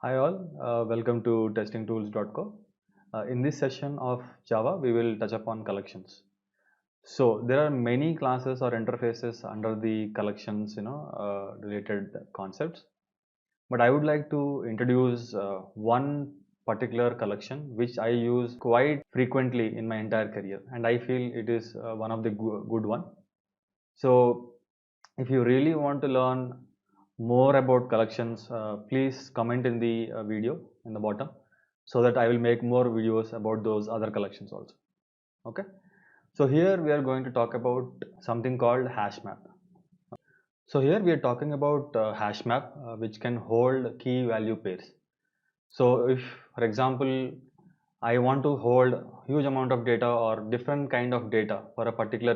Hi all, welcome to testingtools.co. In this session of Java, we will touch upon collections. So there are many classes or interfaces under the collections, related concepts. But I would like to introduce one particular collection which I use quite frequently in my entire career, and I feel it is one of the good one. So if you really want to learn more about collections, please comment in the video in the bottom so that I will make more videos about those other collections also. Okay. So here we are going to talk about something called hash map. So here we are talking about hash map, which can hold key value pairs. So if, for example, I want to hold huge amount of data or different kind of data for a particular,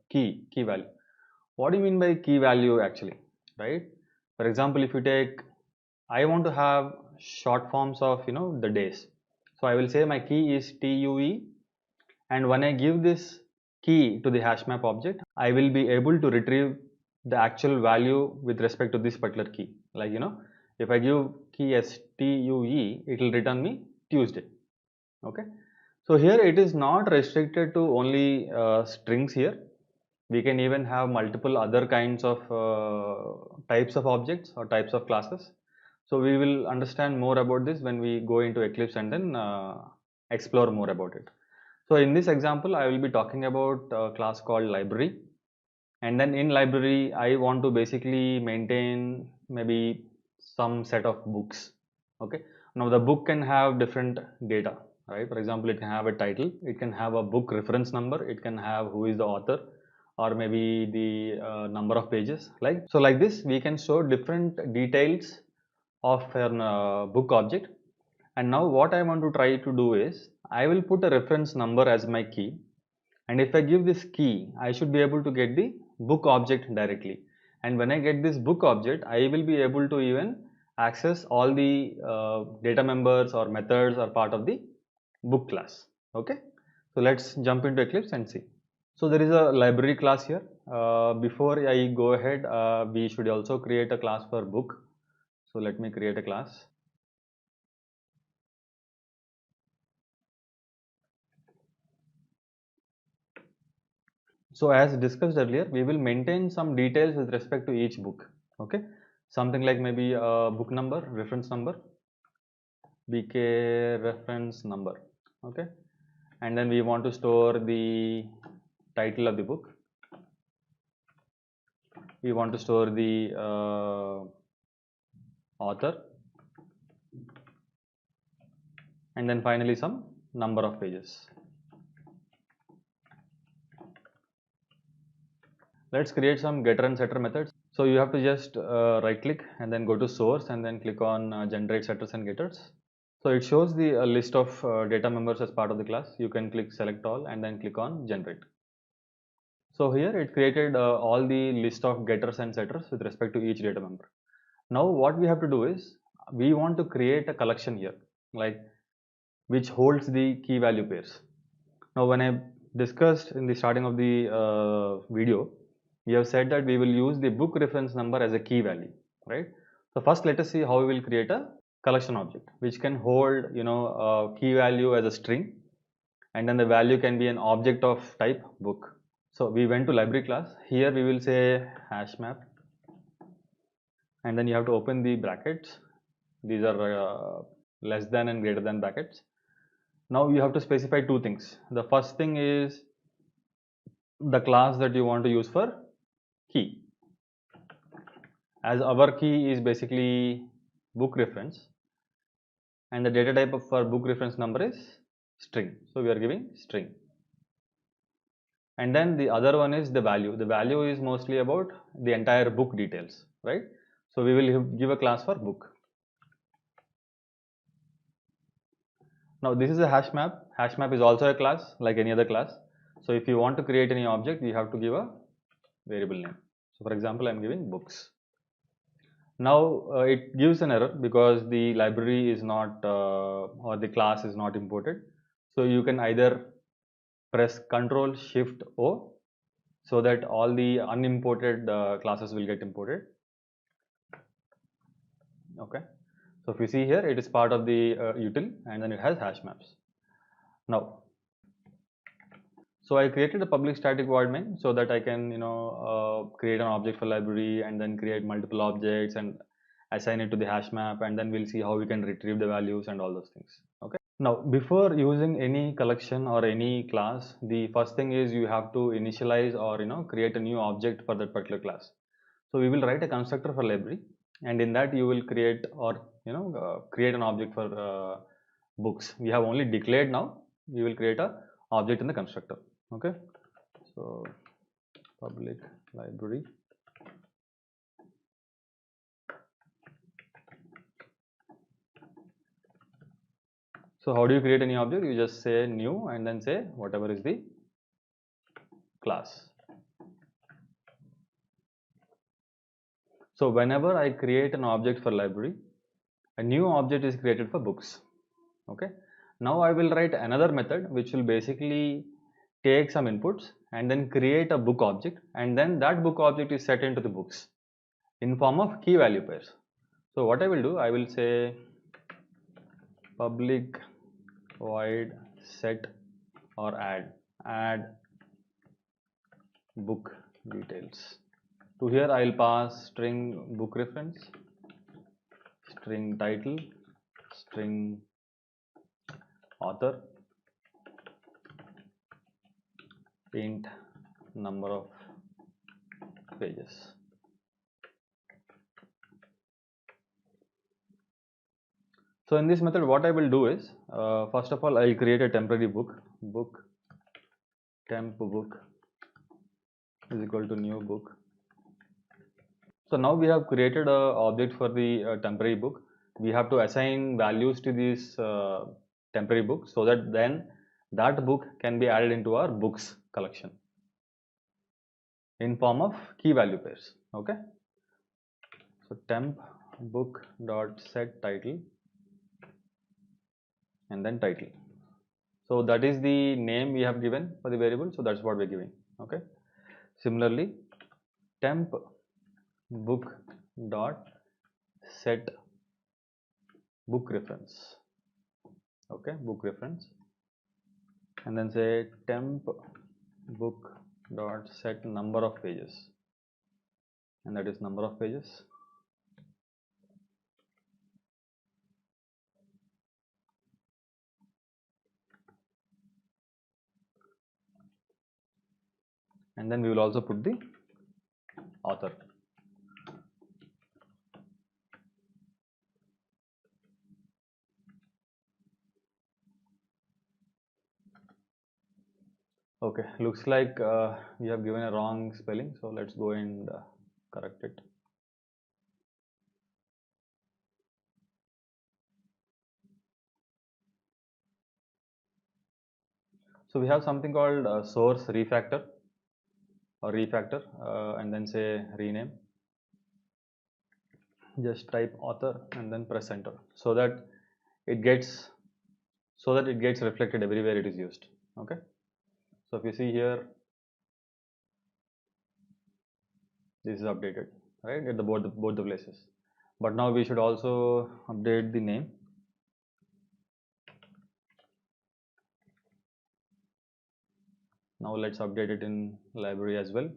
key value. What do you mean by key value actually, right? For example, if you take, I want to have short forms of, the days. So I will say my key is TUE, and when I give this key to the hash map object, I will be able to retrieve the actual value with respect to this particular key. Like, if I give key as TUE, it will return me Tuesday. Okay. So here it is not restricted to only strings here. We can even have multiple other kinds of types of objects or types of classes. So we will understand more about this when we go into Eclipse and then explore more about it. So in this example, I will be talking about a class called library. And then in library, I want to basically maintain maybe some set of books. Okay. Now the book can have different data, right? For example, it can have a title, it can have a book reference number, it can have who is the author, or maybe the number of pages. Like this, we can show different details of an book object. And now what I want to try to do is I will put a reference number as my key, and if I give this key, I should be able to get the book object directly. And when I get this book object, I will be able to even access all the data members or methods or part of the book class. Okay. So let's jump into Eclipse and see. So there is a library class here. Before I go ahead, we should also create a class for book. So let me create a class. So as discussed earlier, we will maintain some details with respect to each book. Okay, something like maybe a book number, reference number, BK reference number. Okay, and then we want to store the title of the book. We want to store the author, and then finally some number of pages. Let's create some getter and setter methods. So you have to just right click and then go to source and then click on generate setters and getters. So it shows the list of data members as part of the class. You can click select all and then click on generate. So here it created all the list of getters and setters with respect to each data member. Now what we have to do is we want to create a collection here, like which holds the key value pairs. Now when I discussed in the starting of the video, we have said that we will use the book reference number as a key value, right? So first let us see how we will create a collection object which can hold a key value as a string, and then the value can be an object of type book. So we went to library class. Here we will say hash map, and then you have to open the brackets. These are less than and greater than brackets. Now you have to specify two things. The first thing is the class that you want to use for key, as our key is basically book reference, and the data type for book reference number is string, so we are giving string. And then the other one is the value is mostly about the entire book details, right? So we will give a class for book. Now this is a hash map is also a class like any other class. So if you want to create any object, you have to give a variable name. So for example, I'm giving books. Now it gives an error because the library is not or the class is not imported. So you can either press Ctrl Shift O so that all the unimported classes will get imported. Okay. So if you see here, it is part of the util, and then it has hash maps. Now, so I created a public static void main so that I can, create an object for library and then create multiple objects and assign it to the hash map, and then we'll see how we can retrieve the values and all those things. Okay. Now, before using any collection or any class, the first thing is you have to initialize or create a new object for that particular class. So we will write a constructor for library, and in that you will create create an object for books. We have only declared now. We will create a object in the constructor. Okay. So public library. So how do you create any object? You just say new and then say whatever is the class. So whenever I create an object for library, a new object is created for books. Okay. Now I will write another method which will basically take some inputs and then create a book object, and then that book object is set into the books in form of key value pairs. So what I will do, I will say public void set or add book details. To here I will pass string book reference, string title, string author, int number of pages. So in this method, what I will do is, first of all, I will create a temporary book temp book is equal to new book. So now we have created a object for the temporary book. We have to assign values to this temporary book so that then that book can be added into our books collection in form of key value pairs. Okay. So temp book dot set title and then title. So that is the name we have given for the variable. So that's what we're giving. Okay. Similarly, temp book dot set book reference. Okay, book reference, and then say temp book dot set number of pages, and that is number of pages. And then we will also put the author. Okay, looks like we have given a wrong spelling, so let's go and correct it. So we have something called source refactor or refactor, and then say rename. Just type author and then press enter so that it gets reflected everywhere it is used. Okay. So if you see here, this is updated, right, at the both the places. But now we should also update the name. Now let's update it in library as well.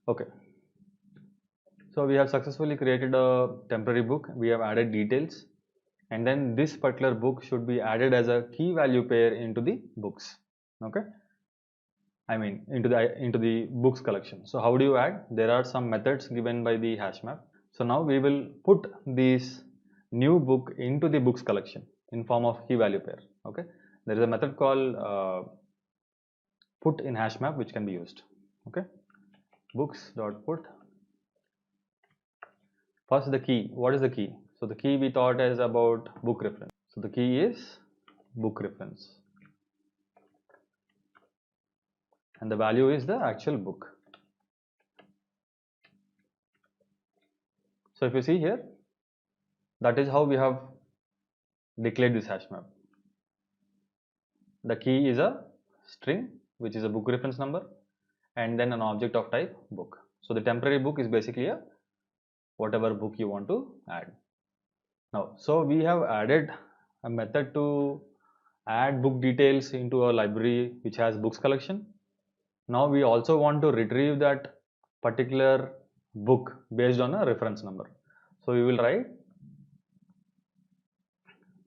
Okay. So we have successfully created a temporary book. We have added details, and then this particular book should be added as a key value pair into the books. Okay. I mean into the books collection. So how do you add? There are some methods given by the hash map. So now we will put this new book into the books collection in form of key value pair. Okay. There is a method called put in hash map which can be used. Okay. Books dot put. First the key. What is the key? So the key we thought is about book reference. So the key is book reference, and the value is the actual book. So if you see here, that is how we have declared this hash map. The key is a string which is a book reference number, and then an object of type book. So the temporary book is basically a whatever book you want to add. Now, so we have added a method to add book details into a library which has books collection. Now we also want to retrieve that particular book based on a reference number. So we will write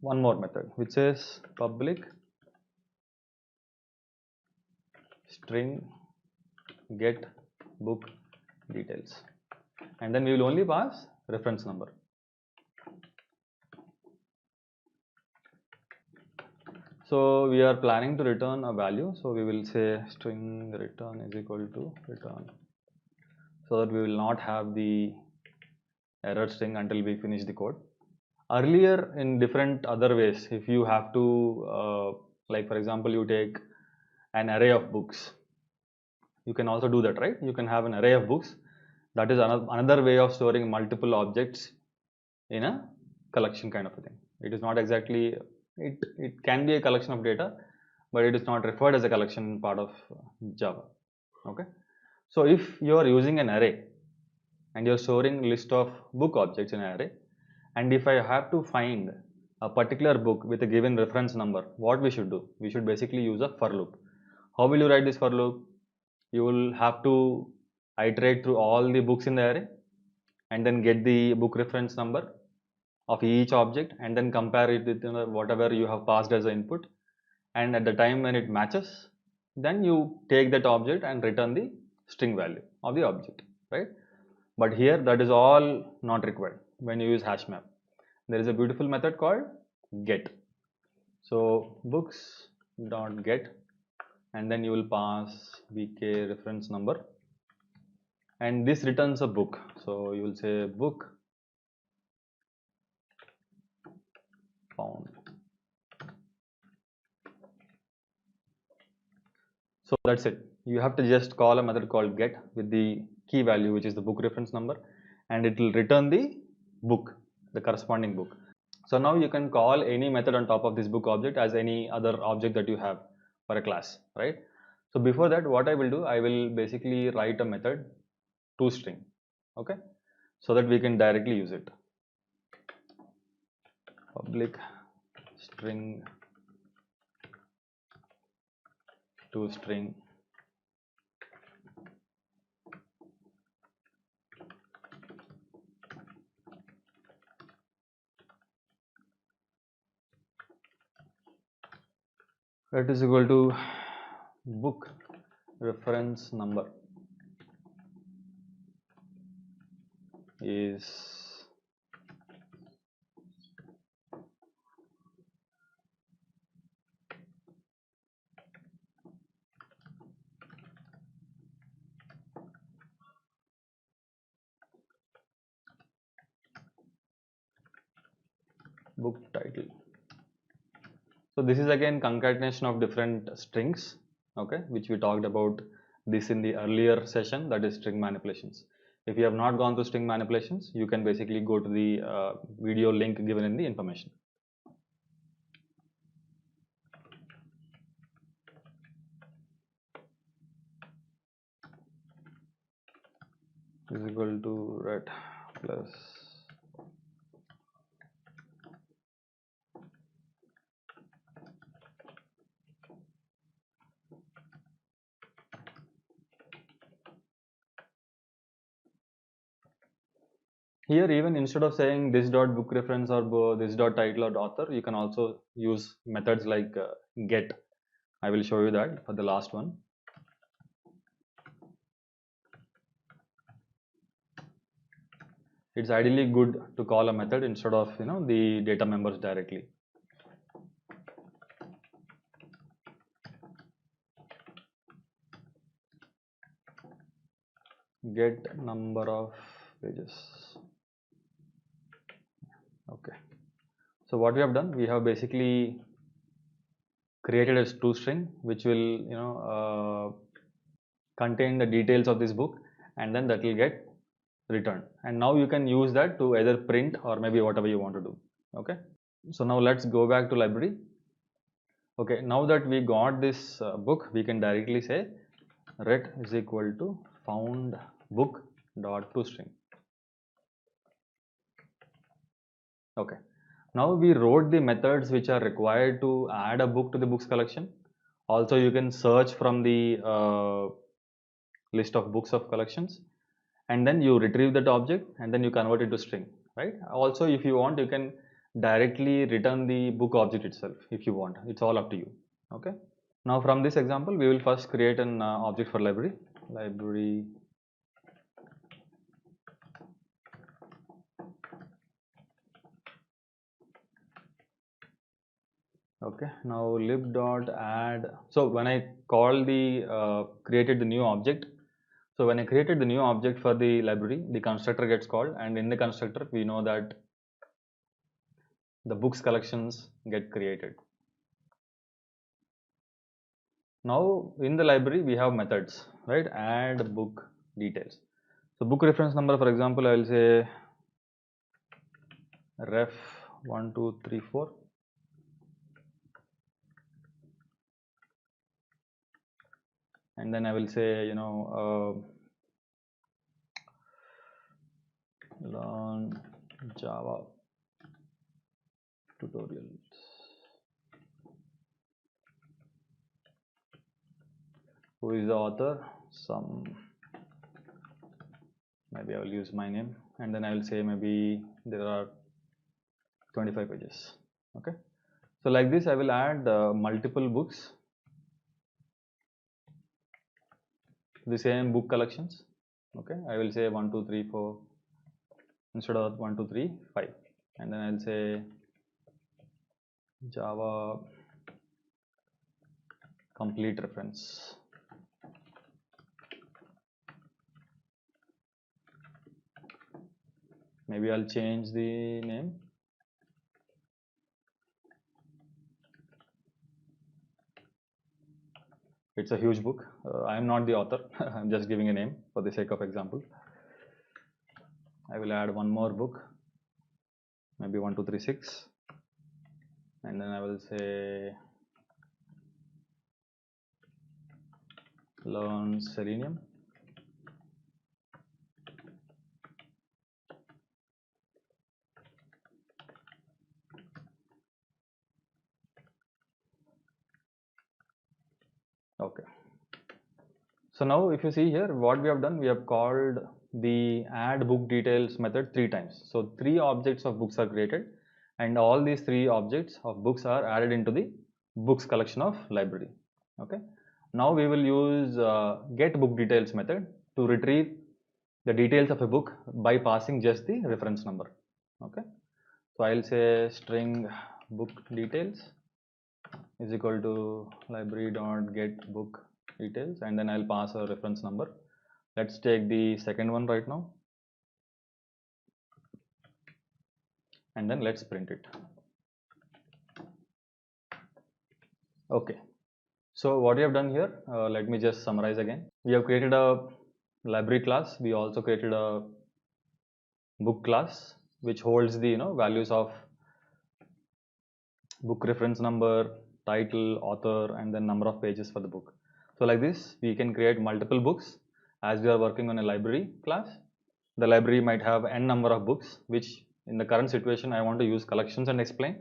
one more method which is public string get book details, and then we will only pass reference number. So we are planning to return a value, so we will say string return is equal to return, so that we will not have the error string until we finish the code. Earlier, in different other ways, if you have to like for example you take an array of books, you can also do that, right? You can have an array of books. That is another way of storing multiple objects in a collection kind of a thing. It is not exactly, it can be a collection of data, but it is not referred as a collection part of Java. Okay, so if you are using an array and you are storing list of book objects in an array, and if I have to find a particular book with a given reference number, what we should do? We should basically use a for loop. How will you write this for loop? You will have to iterate through all the books in the array and then get the book reference number of each object and then compare it with whatever you have passed as an input, and at the time when it matches, then you take that object and return the string value of the object, right? But here that is all not required when you use hash map. There is a beautiful method called get. So books dot get, and then you will pass bk reference number, and this returns a book. So you will say book found. So that's it. You have to just call a method called get with the key value, which is the book reference number, and it will return the book, the corresponding book. So now you can call any method on top of this book object as any other object that you have for a class, right? So before that, what I will do, I will basically write a method toString, okay, so that we can directly use it. Public string toString that is equal to book reference number is book title. So this is again concatenation of different strings, okay, which we talked about this in the earlier session, that is string manipulations. If you have not gone through string manipulations, you can basically go to the video link given in the information. Is equal to ret plus here, even instead of saying this dot book reference or this dot title or author, you can also use methods like get. I will show you that for the last one. It's ideally good to call a method instead of the data members directly. Get number of pages. Okay, so what we have done, we have basically created a toString which will contain the details of this book, and then that will get returned, and now you can use that to either print or maybe whatever you want to do. Okay, so now let's go back to library. Okay, now that we got this book, we can directly say ret is equal to found book dot toString. Okay, now we wrote the methods which are required to add a book to the books collection. Also, you can search from the list of books of collections, and then you retrieve that object and then you convert it to string, right? Also, if you want, you can directly return the book object itself if you want. It's all up to you. Okay. Now from this example, we will first create an object for library. Library. Okay. Now lib dot add. So when I call the created the new object. So when I created the new object for the library, the constructor gets called, and in the constructor we know that the books collections get created. Now in the library we have methods, right? Add book details. So book reference number, for example, I will say ref 1234, and then I will say learn Java tutorials. Who is the author? Maybe I will use my name, and then I will say maybe there are 25 pages. Okay, so like this I will add multiple books to the same book collections. Okay, I will say 1 2 3 4 instead of 1 2 3 5, and then I'll say Java complete reference. Maybe I'll change the name. It's a huge book. I am not the author. I'm just giving a name for the sake of example. I will add one more book, maybe 1 2 3 6, and then I will say learn Selenium. Okay. So now if you see here, what we have done, we have called the add book details method 3 times. So 3 objects of books are created, and all these 3 objects of books are added into the books collection of library. Okay. Now we will use get book details method to retrieve the details of a book by passing just the reference number. Okay. So I'll say string book details is equal to library dot get book details, and then I'll pass a reference number. Let's take the second one right now, and then let's print it. Okay, so what we have done here, let me just summarize again. We have created a library class. We also created a book class which holds the values of book reference number, title, author, and then number of pages for the book. So like this, we can create multiple books. As we are working on a library class, the library might have n number of books, which in the current situation I want to use collections and explain.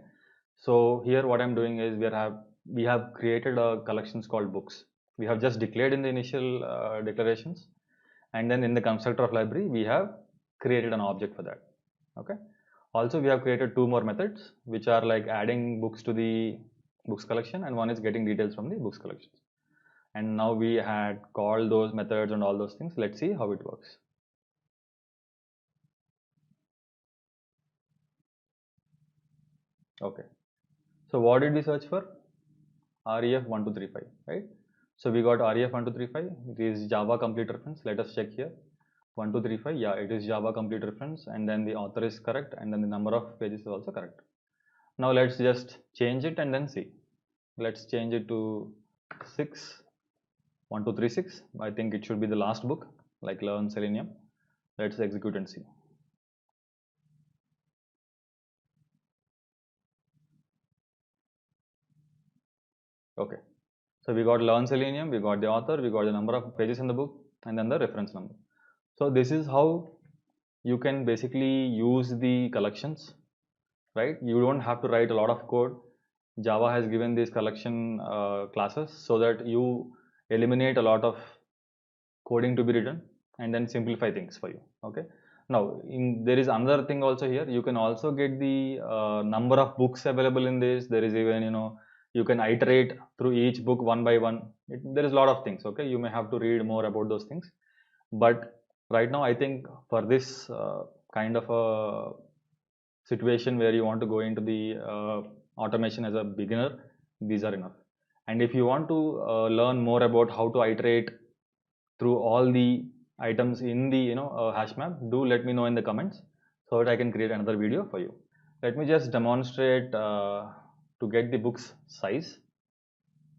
So here what I'm doing is we have created a collections called books. We have just declared in the initial declarations, and then in the constructor of library we have created an object for that. Okay. Also, we have created 2 more methods which are like adding books to the books collection, and one is getting details from the books collections. And now we had called those methods and all those things. Let's see how it works. Okay. So what did we search for? REF1235, right? So we got REF1235. It is Java complete reference. Let us check here. 1235. Yeah, it is Java complete reference, and then the author is correct, and then the number of pages is also correct. Now let's just change it and then see. Let's change it to 1236. I think it should be the last book, like Learn Selenium. Let's execute and see. Okay. So we got learn Selenium, we got the author, we got the number of pages in the book, and then the reference number. So this is how you can basically use the collections, right? You don't have to write a lot of code. Java has given these collection classes so that you eliminate a lot of coding to be written and then simplify things for you. Okay. Now, there is another thing also here. You can also get the number of books available in this. There is even, you can iterate through each book one by one. There is a lot of things. Okay. You may have to read more about those things. But right now, I think for this kind of a situation where you want to go into the automation as a beginner, these are enough. And if you want to learn more about how to iterate through all the items in the hash map, do let me know in the comments so that I can create another video for you. Let me just demonstrate to get the book's size.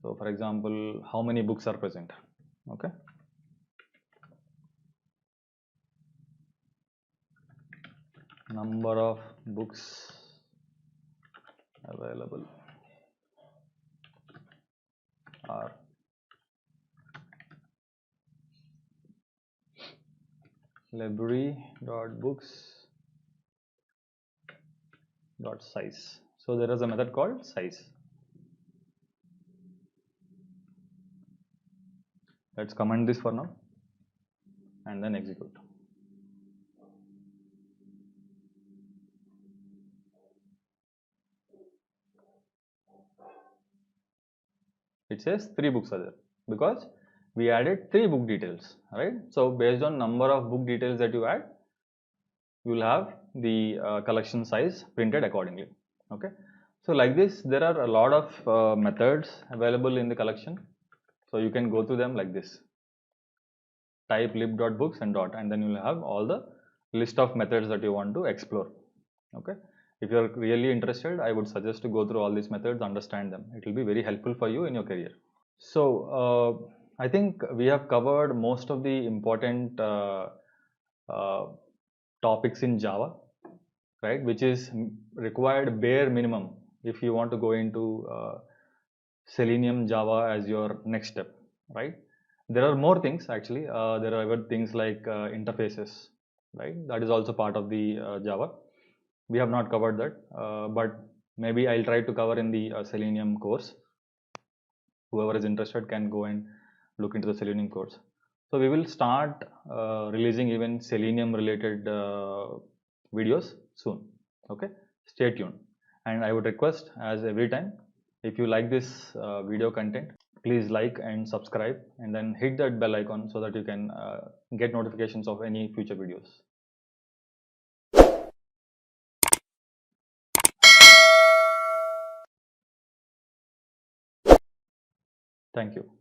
So for example, how many books are present? Okay. Number of books available are library.books.size. So there is a method called size. Let's comment this for now and then execute. It says 3 books are there because we added 3 book details, right? So based on number of book details that you add, you will have the collection size printed accordingly. Okay. So like this, there are a lot of methods available in the collection. So you can go through them like this. Type lib.books and dot, and then you will have all the list of methods that you want to explore. Okay. If you are really interested, I would suggest to go through all these methods, understand them. It will be very helpful for you in your career. So I think we have covered most of the important uh, topics in Java, right? Which is required bare minimum if you want to go into Selenium Java as your next step, right? There are more things actually. There are other things like interfaces, right? That is also part of the Java. We have not covered that, but maybe I'll try to cover in the Selenium course. Whoever is interested can go and look into the Selenium course. So we will start releasing even Selenium related videos soon. Okay, stay tuned. And I would request, as every time, if you like this video content, please like and subscribe and then hit that bell icon so that you can get notifications of any future videos. Thank you.